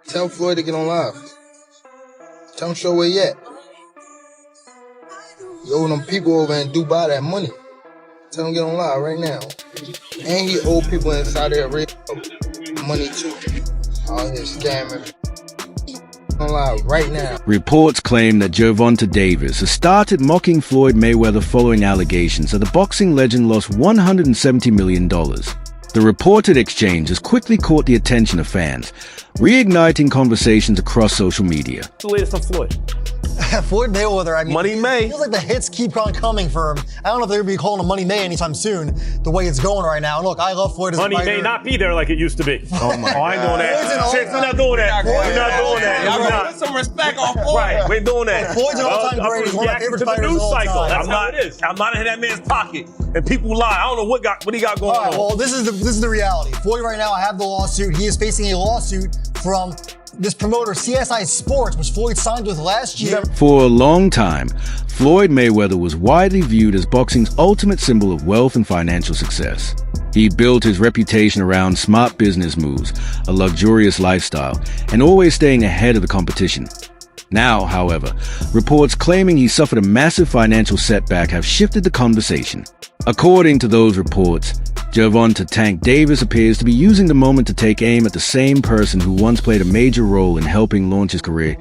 Tell Floyd to get on live. Tell him show where he at. He owe them people over in Dubai that money. Tell him get on live right now. And he owe people in Saudi Arabia money too. All his scamming. On live right now. Reports claim that Gervonta Davis has started mocking Floyd Mayweather following allegations that the boxing legend lost $170 million. The reported exchange has quickly caught the attention of fans, reigniting conversations across social media. What's the latest on Floyd? Floyd Mayweather, I mean, Money May. It feels like the hits keep on coming for him. I don't know if they're going to be calling him Money May anytime soon, the way it's going right now. And look, I love Floyd as a fighter. Money may not be there like it used to be. Oh my I ain't doing that. Chicks, we're not doing that. We're not doing that. We're not. Put some respect on Floyd. Right, we're doing that. Floyd's an all-time great. He's one of my favorite fighters of all time. That's how it is. I'm not in that man's pocket. And people lie. I don't know what he got going All right, on. well, this is the reality. Floyd right now, I have the lawsuit. He is facing a lawsuit from this promoter, CSI Sports, which Floyd signed with last year. For a long time, Floyd Mayweather was widely viewed as boxing's ultimate symbol of wealth and financial success. He built his reputation around smart business moves, a luxurious lifestyle, and always staying ahead of the competition. Now, however, reports claiming he suffered a massive financial setback have shifted the conversation. According to those reports, Gervonta "Tank" Davis appears to be using the moment to take aim at the same person who once played a major role in helping launch his career.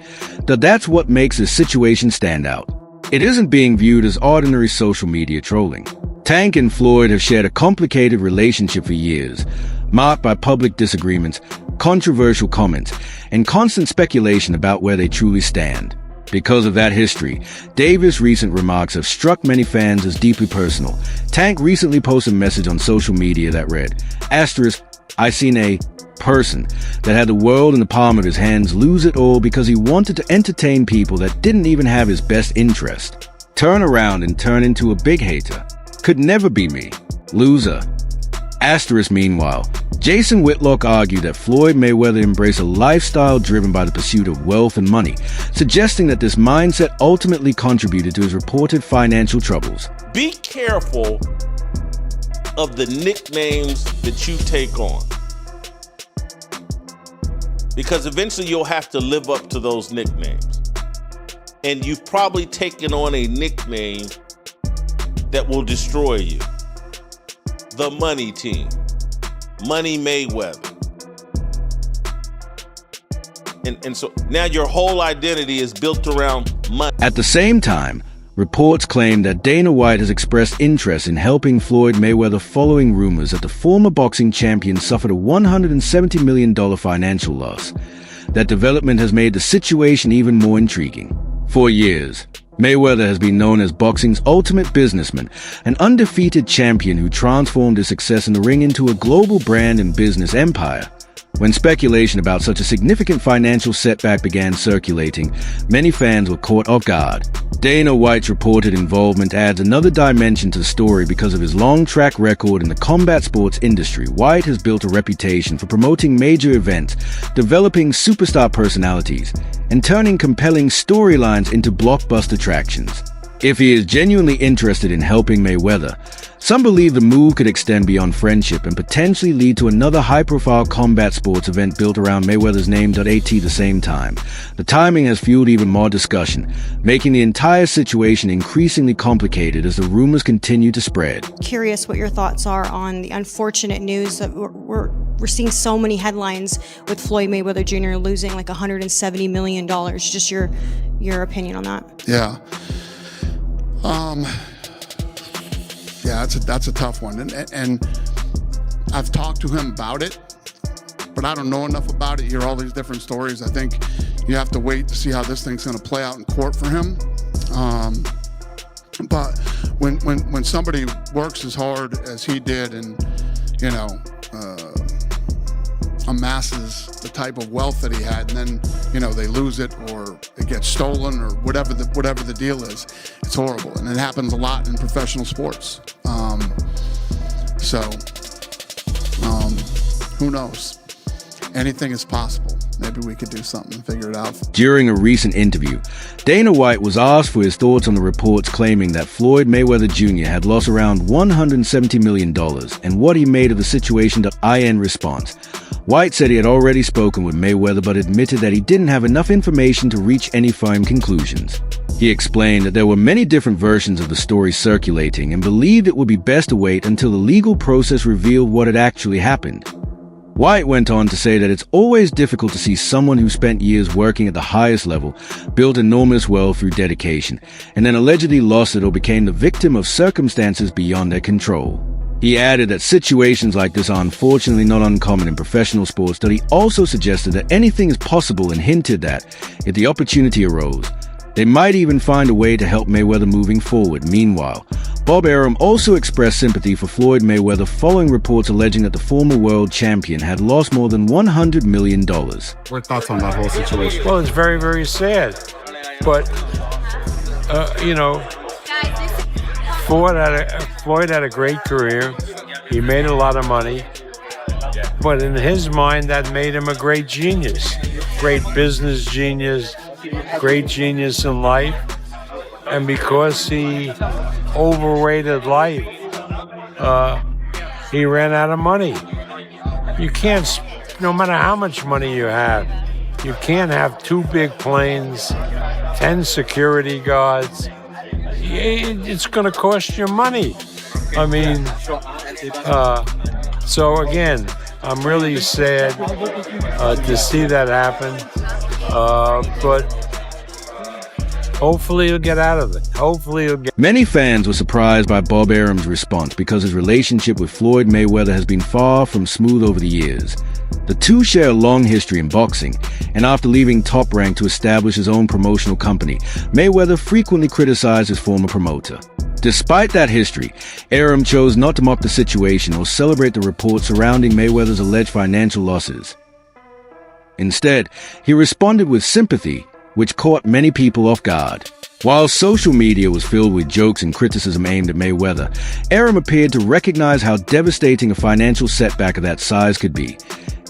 That's what makes this situation stand out. It isn't being viewed as ordinary social media trolling. Tank and Floyd have shared a complicated relationship for years, marked by public disagreements, controversial comments, and constant speculation about where they truly stand. Because of that history, Davis' recent remarks have struck many fans as deeply personal. Tank recently posted a message on social media that read, "I seen a person that had the world in the palm of his hands lose it all because he wanted to entertain people that didn't even have his best interest. Turn around and turn into a big hater. Could never be me. Loser." Meanwhile, Jason Whitlock argued that Floyd Mayweather embraced a lifestyle driven by the pursuit of wealth and money, suggesting that this mindset ultimately contributed to his reported financial troubles. Be careful of the nicknames that you take on, because eventually you'll have to live up to those nicknames. And you've probably taken on a nickname that will destroy you. The Money Team, Money Mayweather. And so now your whole identity is built around money. At the same time, reports claim that Dana White has expressed interest in helping Floyd Mayweather following rumors that the former boxing champion suffered a $170 million financial loss. That development has made the situation even more intriguing. For years, Mayweather has been known as boxing's ultimate businessman, an undefeated champion who transformed his success in the ring into a global brand and business empire. When speculation about such a significant financial setback began circulating, many fans were caught off guard. Dana White's reported involvement adds another dimension to the story because of his long track record in the combat sports industry. White has built a reputation for promoting major events, developing superstar personalities, and turning compelling storylines into blockbuster attractions. If he is genuinely interested in helping Mayweather, some believe the move could extend beyond friendship and potentially lead to another high-profile combat sports event built around Mayweather's name. At the same time, the timing has fueled even more discussion, making the entire situation increasingly complicated as the rumors continue to spread. Curious what your thoughts are on the unfortunate news that we're seeing so many headlines with Floyd Mayweather Jr. losing like $170 million. Just your opinion on that. Yeah. Yeah, that's a tough one, and I've talked to him about it, but I don't know enough about it. You hear all these different stories. I think you have to wait to see how this thing's going to play out in court for him. But when somebody works as hard as he did, and amasses the type of wealth that he had, and then they lose it or it gets stolen or whatever the deal is, it's horrible, and it happens a lot in professional sports. Who knows? anything is possible. Maybe we could do something and figure it out. During a recent interview, Dana White was asked for his thoughts on the reports claiming that Floyd Mayweather Jr. had lost around $170 million and what he made of the situation. In response, White said he had already spoken with Mayweather but admitted that he didn't have enough information to reach any firm conclusions. He explained that there were many different versions of the story circulating and believed it would be best to wait until the legal process revealed what had actually happened. White went on to say that it's always difficult to see someone who spent years working at the highest level, built enormous wealth through dedication, and then allegedly lost it or became the victim of circumstances beyond their control. He added that situations like this are unfortunately not uncommon in professional sports, but he also suggested that anything is possible and hinted that, if the opportunity arose, they might even find a way to help Mayweather moving forward. Meanwhile, Bob Arum also expressed sympathy for Floyd Mayweather following reports alleging that the former world champion had lost more than $100 million. What are thoughts on that whole situation? Well, it's very, very sad. But, Floyd had a great career. He made a lot of money. But in his mind, that made him a great genius, great business genius, great genius in life. And because he overrated life, he ran out of money. You can't, no matter how much money you have, you can't have 2 big planes, 10 security guards. It's going to cost you money. I mean, so again, I'm really sad to see that happen, but hopefully he'll get out of it. Many fans were surprised by Bob Arum's response because his relationship with Floyd Mayweather has been far from smooth over the years. The two share a long history in boxing, and after leaving Top Rank to establish his own promotional company, Mayweather frequently criticized his former promoter. Despite that history, Arum chose not to mock the situation or celebrate the reports surrounding Mayweather's alleged financial losses. Instead, he responded with sympathy, which caught many people off guard. While social media was filled with jokes and criticism aimed at Mayweather, Arum appeared to recognize how devastating a financial setback of that size could be.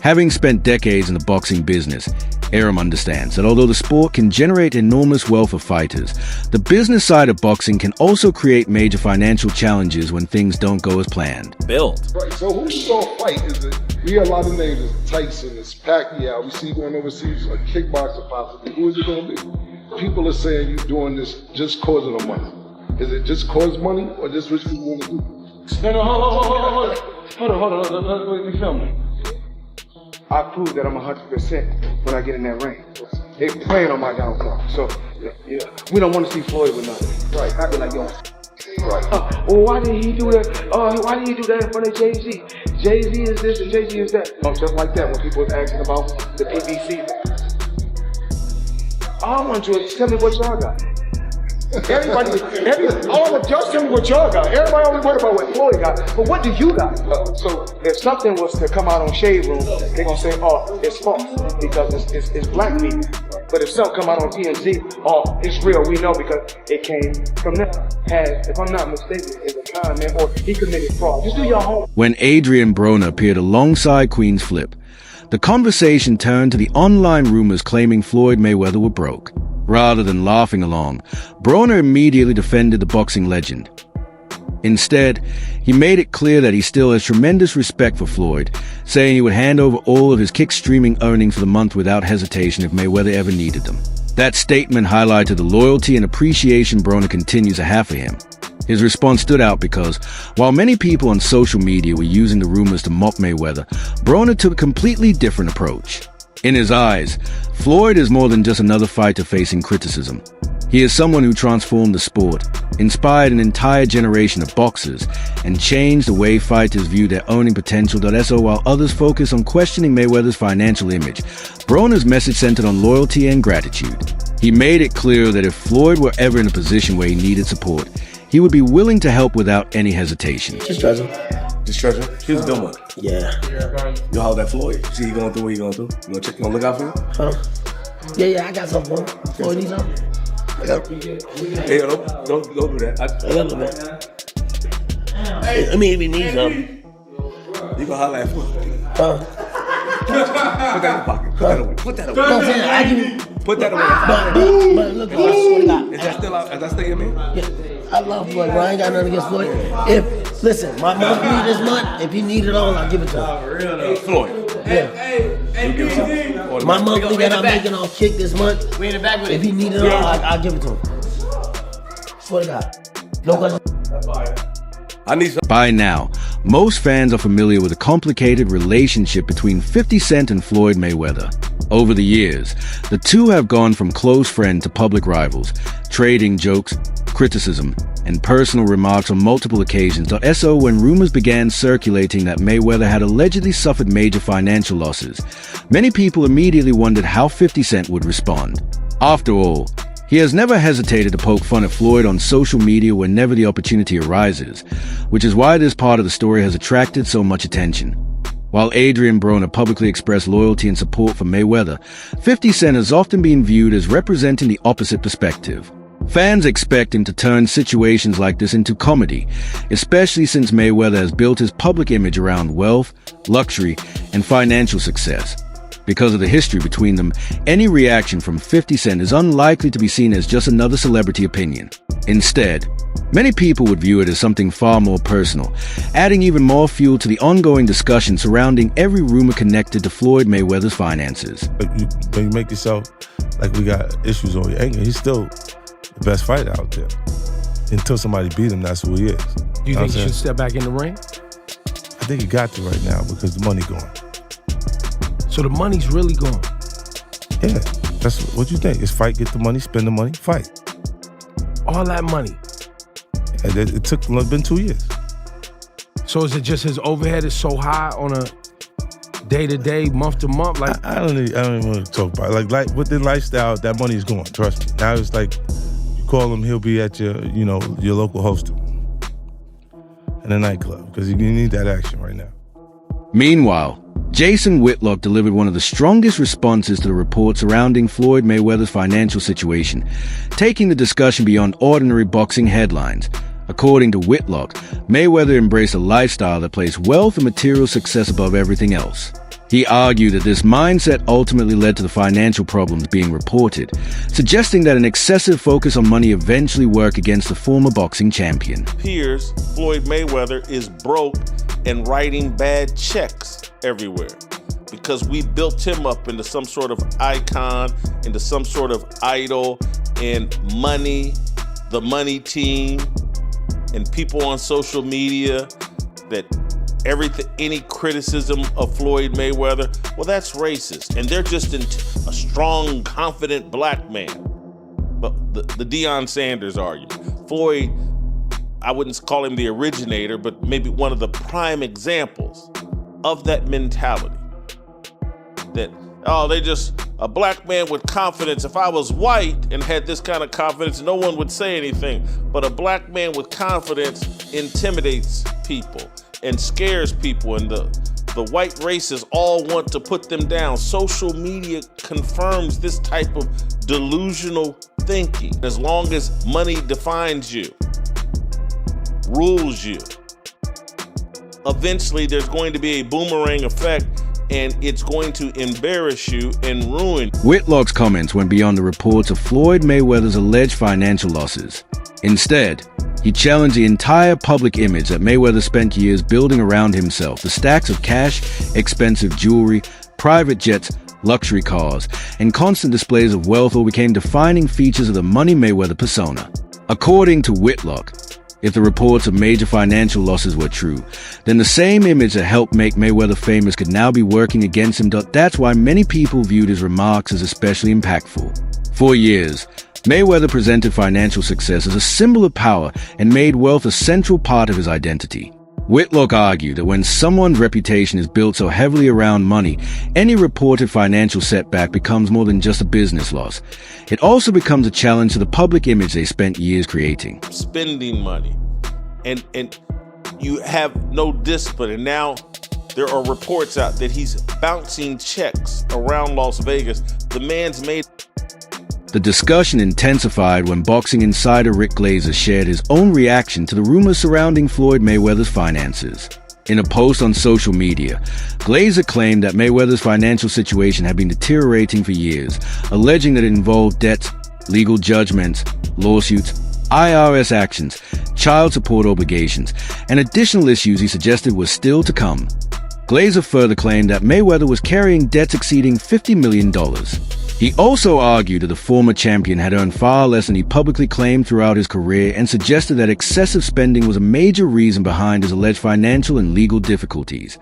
Having spent decades in the boxing business, Arum understands that although the sport can generate enormous wealth for fighters, the business side of boxing can also create major financial challenges when things don't go as planned. Right, so who's gonna fight? Is it? We hear a lot of names. It's Tyson, it's Pacquiao. We see going overseas, a kickboxer possibly. Who is it gonna be? People are saying you're doing this just cause of the money. Is it just cause money, or just what you want to do? No, hold on. Let me film it. I prove that I'm 100% when I get in that ring. They playing on my downfall. So, yeah, we don't want to see Floyd with nothing. Right, I be like, yo. Right. Why did he do that? Why did he do that in front of Jay-Z? Jay-Z is this and Jay-Z is that. Just like that when people was asking about the PBC. All I want you to tell me what y'all got. All of y'all tell me what y'all got. Everybody only worry about what Floyd got, but what do you got? So if something was to come out on Shade Room, they're gonna say, oh, it's false because it's black people. But if something come out on TMZ, oh, it's real, we know because it came from them. If I'm not mistaken, is a con man or he committed fraud. Just do your homework. When Adrien Broner appeared alongside Queen's Flip, the conversation turned to the online rumors claiming Floyd Mayweather were broke. Rather than laughing along, Broner immediately defended the boxing legend. Instead, he made it clear that he still has tremendous respect for Floyd, saying he would hand over all of his kick streaming earnings for the month without hesitation if Mayweather ever needed them. That statement highlighted the loyalty and appreciation Broner continues to have for him. His response stood out because, while many people on social media were using the rumors to mock Mayweather, Broner took a completely different approach. In his eyes, Floyd is more than just another fighter facing criticism. He is someone who transformed the sport, inspired an entire generation of boxers, and changed the way fighters view their owning potential. So while others focus on questioning Mayweather's financial image, Broner's message centered on loyalty and gratitude. He made it clear that if Floyd were ever in a position where he needed support, he would be willing to help without any hesitation. Just treasure. He was a good one. Yeah. You hold that Floyd. See he going through what he going through. You gonna look out for him? Huh? Yeah, I got something for him. Floyd needs something. Hey, don't do that. I got nothing. I mean, if he needs something. You gonna holler at Floyd. Huh? Put that in your pocket. Put that away. Put that away. No, I'm saying, I give you. Put that away. But look, I swear to God. Is that still out? Is that still your man? Yeah, I love Floyd, bro. I ain't got nothing against Floyd. Listen, my monthly this month, if he need it all, I'll give it to him. Floyd. Yeah. My monthly that I'm making off kick this month, if he need it all, I'll give it to him. Swear to God. No question. By now, most fans are familiar with the complicated relationship between 50 Cent and Floyd Mayweather. Over the years, the two have gone from close friend to public rivals, trading jokes, criticism, and personal remarks on multiple occasions. So when rumors began circulating that Mayweather had allegedly suffered major financial losses, many people immediately wondered how 50 Cent would respond. After all, he has never hesitated to poke fun at Floyd on social media whenever the opportunity arises, which is why this part of the story has attracted so much attention. While Adrien Broner publicly expressed loyalty and support for Mayweather, 50 Cent has often been viewed as representing the opposite perspective. Fans expect him to turn situations like this into comedy, especially since Mayweather has built his public image around wealth, luxury, and financial success. Because of the history between them, any reaction from 50 Cent is unlikely to be seen as just another celebrity opinion. Instead, many people would view it as something far more personal, adding even more fuel to the ongoing discussion surrounding every rumor connected to Floyd Mayweather's finances. When you make yourself like we got issues on your anger, he's still the best fighter out there. Until somebody beat him, that's who he is. Do you think he should step back in the ring? I think he got to right now because the money gone. So the money's really gone? Yeah, that's what you think. It's fight, get the money, spend the money, fight. All that money? Yeah, it's been 2 years. So is it just his overhead is so high on a day-to-day, month-to-month? Like I don't even want to talk about it. Like with the lifestyle, that money is gone, trust me. Now it's like, you call him, he'll be at your local hostel in a nightclub because you need that action right now. Meanwhile, Jason Whitlock delivered one of the strongest responses to the reports surrounding Floyd Mayweather's financial situation, taking the discussion beyond ordinary boxing headlines. According to Whitlock, Mayweather embraced a lifestyle that placed wealth and material success above everything else. He argued that this mindset ultimately led to the financial problems being reported, suggesting that an excessive focus on money eventually worked against the former boxing champion. Appears Floyd Mayweather is broke and writing bad checks everywhere because we built him up into some sort of icon, into some sort of idol, and money, the money team, and people on social media that any criticism of Floyd Mayweather, well, that's racist. And they're just a strong, confident black man. But the Deion Sanders argument. Floyd, I wouldn't call him the originator, but maybe one of the prime examples of that mentality. That, they just a black man with confidence. If I was white and had this kind of confidence, no one would say anything. But a black man with confidence intimidates people and scares people, and the white races all want to put them down. Social media confirms this type of delusional thinking. As long as money defines you, rules you, eventually there's going to be a boomerang effect, and it's going to embarrass you and ruin. Whitlock's comments went beyond the reports of Floyd Mayweather's alleged financial losses. Instead, he challenged the entire public image that Mayweather spent years building around himself. The stacks of cash, expensive jewelry, private jets, luxury cars, and constant displays of wealth all became defining features of the Money Mayweather persona. According to Whitlock, if the reports of major financial losses were true, then the same image that helped make Mayweather famous could now be working against him. That's why many people viewed his remarks as especially impactful. For years, Mayweather presented financial success as a symbol of power and made wealth a central part of his identity. Whitlock argued that when someone's reputation is built so heavily around money, any reported financial setback becomes more than just a business loss. It also becomes a challenge to the public image they spent years creating. Spending money, and you have no discipline, and now there are reports out that he's bouncing checks around Las Vegas. The man's made... The discussion intensified when boxing insider Rick Glazer shared his own reaction to the rumors surrounding Floyd Mayweather's finances. In a post on social media, Glazer claimed that Mayweather's financial situation had been deteriorating for years, alleging that it involved debts, legal judgments, lawsuits, IRS actions, child support obligations, and additional issues he suggested were still to come. Glazer further claimed that Mayweather was carrying debts exceeding $50 million. He also argued that the former champion had earned far less than he publicly claimed throughout his career and suggested that excessive spending was a major reason behind his alleged financial and legal difficulties.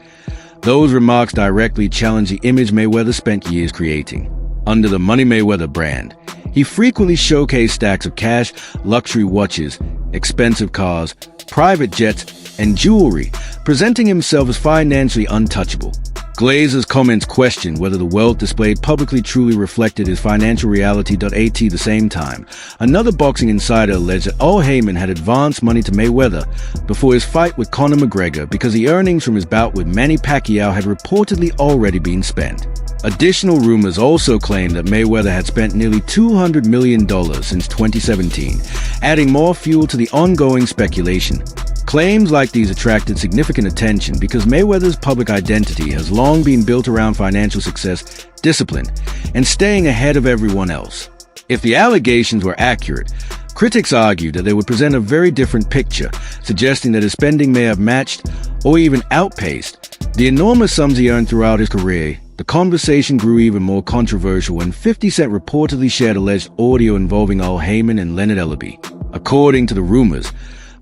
Those remarks directly challenged the image Mayweather spent years creating. Under the Money Mayweather brand, he frequently showcased stacks of cash, luxury watches, expensive cars, private jets, and jewelry, presenting himself as financially untouchable. Glazer's comments questioned whether the wealth displayed publicly truly reflected his financial reality. At the same time, another boxing insider alleged that Al Heyman had advanced money to Mayweather before his fight with Conor McGregor because the earnings from his bout with Manny Pacquiao had reportedly already been spent. Additional rumors also claimed that Mayweather had spent nearly $200 million since 2017, adding more fuel to the ongoing speculation. Claims like these attracted significant attention because Mayweather's public identity has long been built around financial success, discipline, and staying ahead of everyone else. If the allegations were accurate, critics argued that they would present a very different picture, suggesting that his spending may have matched, or even outpaced, the enormous sums he earned throughout his career. The conversation grew even more controversial when 50 Cent reportedly shared alleged audio involving Al Heyman and Leonard Ellerbe. According to the rumors,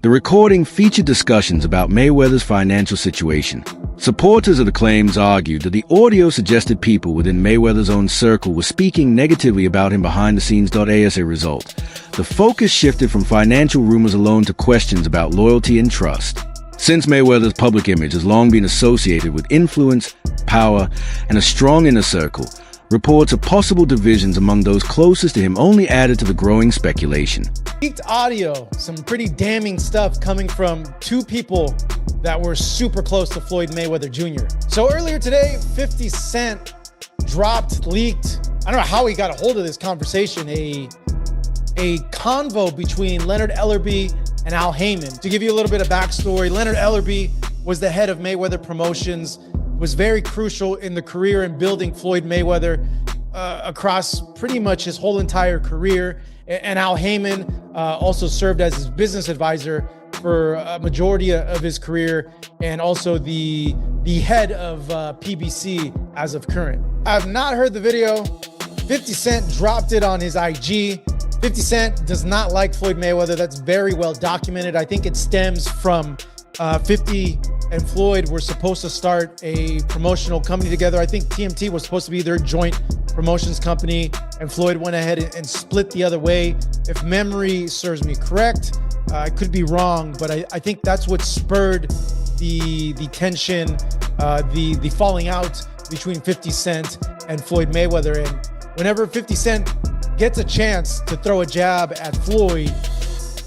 the recording featured discussions about Mayweather's financial situation. Supporters of the claims argued that the audio suggested people within Mayweather's own circle were speaking negatively about him behind the scenes. As a result, the focus shifted from financial rumors alone to questions about loyalty and trust. Since Mayweather's public image has long been associated with influence, power, and a strong inner circle, reports of possible divisions among those closest to him only added to the growing speculation. Leaked audio, some pretty damning stuff coming from two people that were super close to Floyd Mayweather Jr. So earlier today, 50 Cent leaked, I don't know how he got a hold of this conversation, a convo between Leonard Ellerbe and Al Heyman. To give you a little bit of backstory, Leonard Ellerbe was the head of Mayweather Promotions, was very crucial in the career and building Floyd Mayweather across pretty much his whole entire career. And Al Heyman also served as his business advisor for a majority of his career, and also the head of PBC as of current. I've not heard the video. 50 Cent dropped it on his IG. 50 Cent does not like Floyd Mayweather. That's very well documented. I think it stems from 50 and Floyd were supposed to start a promotional company together. I think TMT was supposed to be their joint promotions company, and Floyd went ahead and split the other way. If memory serves me correct, I could be wrong, but I think that's what spurred the tension, the falling out between 50 Cent and Floyd Mayweather. And whenever 50 Cent gets a chance to throw a jab at Floyd,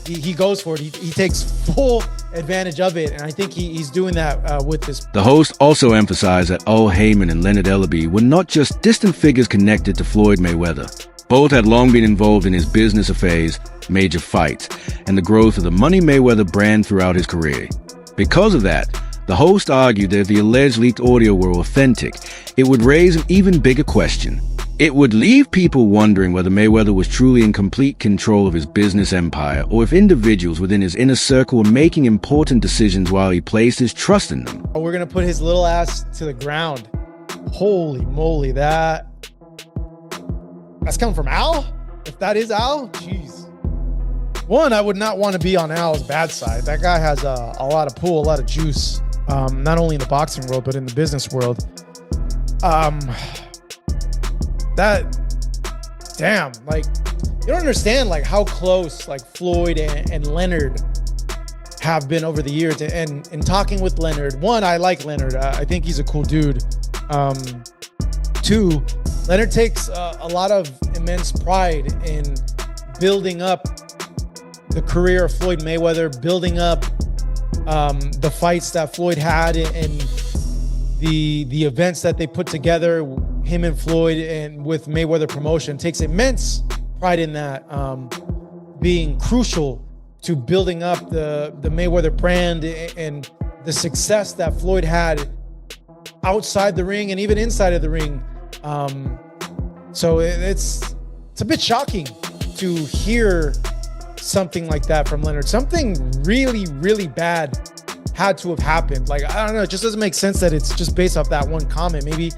he goes for it. He takes full advantage of it, and I think he's doing that with this. The host also emphasized that Al Heyman and Leonard Ellerbe were not just distant figures connected to Floyd Mayweather. Both had long been involved in his business affairs, major fights, and the growth of the Money Mayweather brand throughout his career. Because of that, the host argued that if the alleged leaked audio were authentic, it would raise an even bigger question. It would leave people wondering whether Mayweather was truly in complete control of his business empire, or if individuals within his inner circle were making important decisions while he placed his trust in them. We're gonna put his little ass to the ground. Holy moly, that's coming from Al? If that is Al, jeez. One, I would not want to be on Al's bad side. That guy has a lot of pull, a lot of juice, not only in the boxing world, but in the business world. Damn, like, you don't understand like how close like Floyd and Leonard have been over the years. And in talking with Leonard, one, I like Leonard. I think he's a cool dude. Two, Leonard takes a lot of immense pride in building up the career of Floyd Mayweather, building up the fights that Floyd had and the events that they put together, him and Floyd, and with Mayweather Promotion. Takes immense pride in that, being crucial to building up the Mayweather brand and the success that Floyd had outside the ring and even inside of the ring. So it's a bit shocking to hear something like that from Leonard. Something really, really bad had to have happened. Like, I don't know, it just doesn't make sense that it's just based off that one comment. Maybe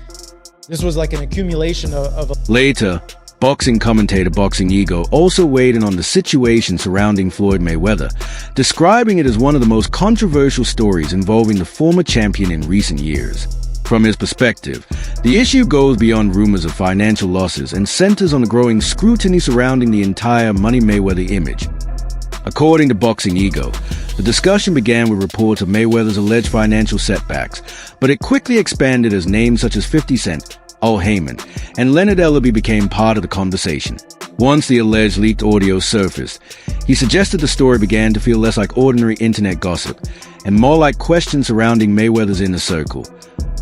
this was like an accumulation of Later, boxing commentator Boxing Ego also weighed in on the situation surrounding Floyd Mayweather, describing it as one of the most controversial stories involving the former champion in recent years. From his perspective, the issue goes beyond rumors of financial losses and centers on the growing scrutiny surrounding the entire Money Mayweather image. According to Boxing Ego, the discussion began with reports of Mayweather's alleged financial setbacks, but it quickly expanded as names such as 50 Cent, Al Heyman, and Leonard Ellerbe became part of the conversation. Once the alleged leaked audio surfaced, he suggested the story began to feel less like ordinary internet gossip and more like questions surrounding Mayweather's inner circle.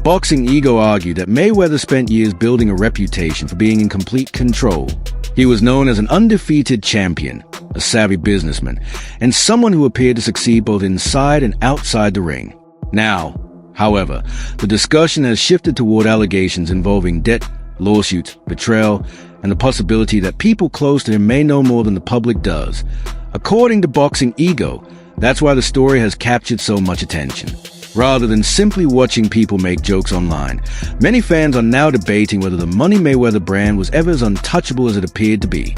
Boxing Ego argued that Mayweather spent years building a reputation for being in complete control. He was known as an undefeated champion, a savvy businessman, and someone who appeared to succeed both inside and outside the ring. Now, however, the discussion has shifted toward allegations involving debt, lawsuits, betrayal, and the possibility that people close to him may know more than the public does. According to Boxing Ego, that's why the story has captured so much attention. Rather than simply watching people make jokes online, many fans are now debating whether the Money Mayweather brand was ever as untouchable as it appeared to be.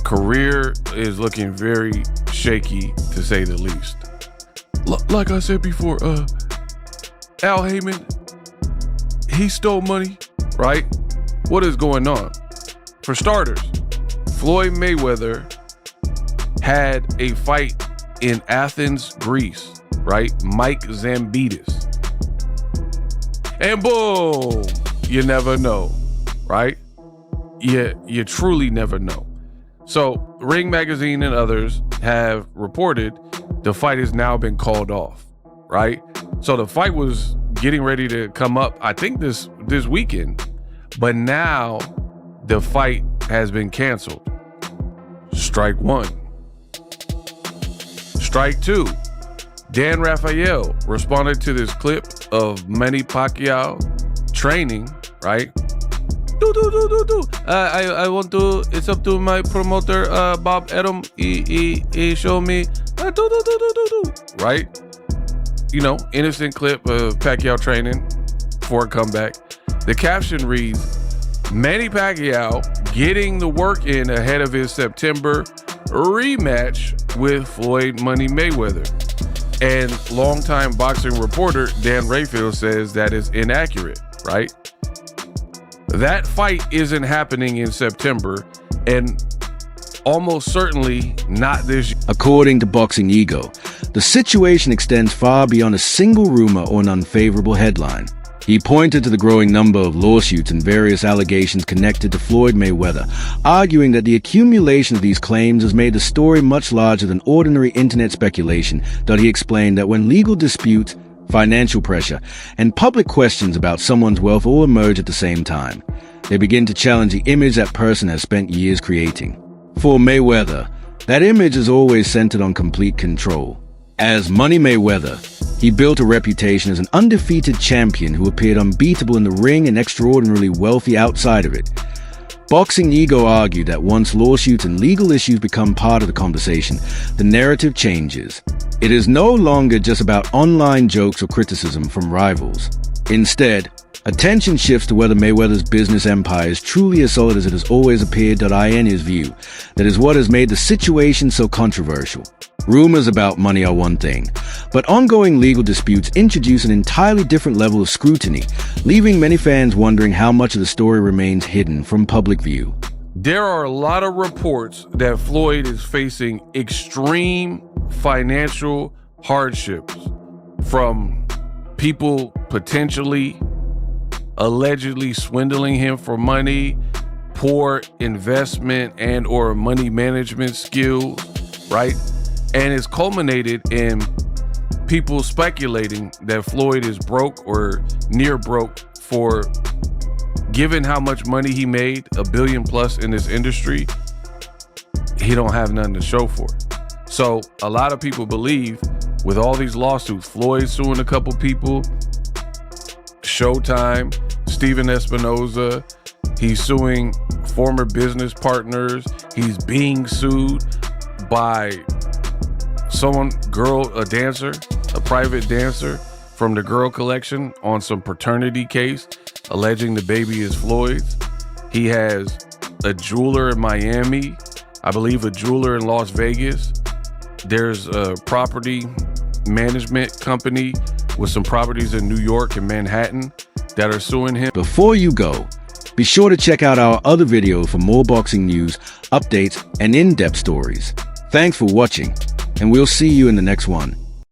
Career is looking very shaky, to say the least. Like I said before, Al Heyman, he stole money, right? What is going on? For starters, Floyd Mayweather had a fight in Athens, Greece, right? Mike Zambidis. And boom, you never know, right? You truly never know. So Ring Magazine and others have reported the fight has now been called off, right? So the fight was getting ready to come up, I think this weekend, but now the fight has been canceled. Strike one. Strike two. Dan Rafael responded to this clip of Manny Pacquiao training, right? I want to, it's up to my promoter, Bob Arum. He showed me, right? You know, innocent clip of Pacquiao training for a comeback. The caption reads, Manny Pacquiao getting the work in ahead of his September rematch with Floyd Money Mayweather. And longtime boxing reporter Dan Rafael says that is inaccurate, right? That fight isn't happening in September and almost certainly not this year. According to Boxing Ego, the situation extends far beyond a single rumor or an unfavorable headline. He pointed to the growing number of lawsuits and various allegations connected to Floyd Mayweather, arguing that the accumulation of these claims has made the story much larger than ordinary internet speculation, though he explained that when legal disputes, financial pressure, and public questions about someone's wealth all emerge at the same time, they begin to challenge the image that person has spent years creating. For Mayweather, that image is always centered on complete control. As Money Mayweather, he built a reputation as an undefeated champion who appeared unbeatable in the ring and extraordinarily wealthy outside of it. Boxing Ego argued that once lawsuits and legal issues become part of the conversation, the narrative changes. It is no longer just about online jokes or criticism from rivals. Instead, attention shifts to whether Mayweather's business empire is truly as solid as it has always appeared. In his view, that is what has made the situation so controversial. Rumors about money are one thing, but ongoing legal disputes introduce an entirely different level of scrutiny, leaving many fans wondering how much of the story remains hidden from public view. There are a lot of reports that Floyd is facing extreme financial hardships from people potentially, allegedly swindling him for money, poor investment and or money management skills, right? And it's culminated in people speculating that Floyd is broke or near broke for, given how much money he made, $1 billion plus in this industry, he don't have nothing to show for it. So a lot of people believe with all these lawsuits. Floyd suing a couple people, Showtime, Steven Espinoza. He's suing former business partners. He's being sued by a dancer, a private dancer from the Girl Collection on some paternity case, alleging the baby is Floyd's. He has a jeweler in Miami, I believe a jeweler in Las Vegas. There's a property management company with some properties in New York and Manhattan that are suing him. Before you go, be sure to check out our other video for more boxing news, updates, and in-depth stories. Thanks for watching, and we'll see you in the next one.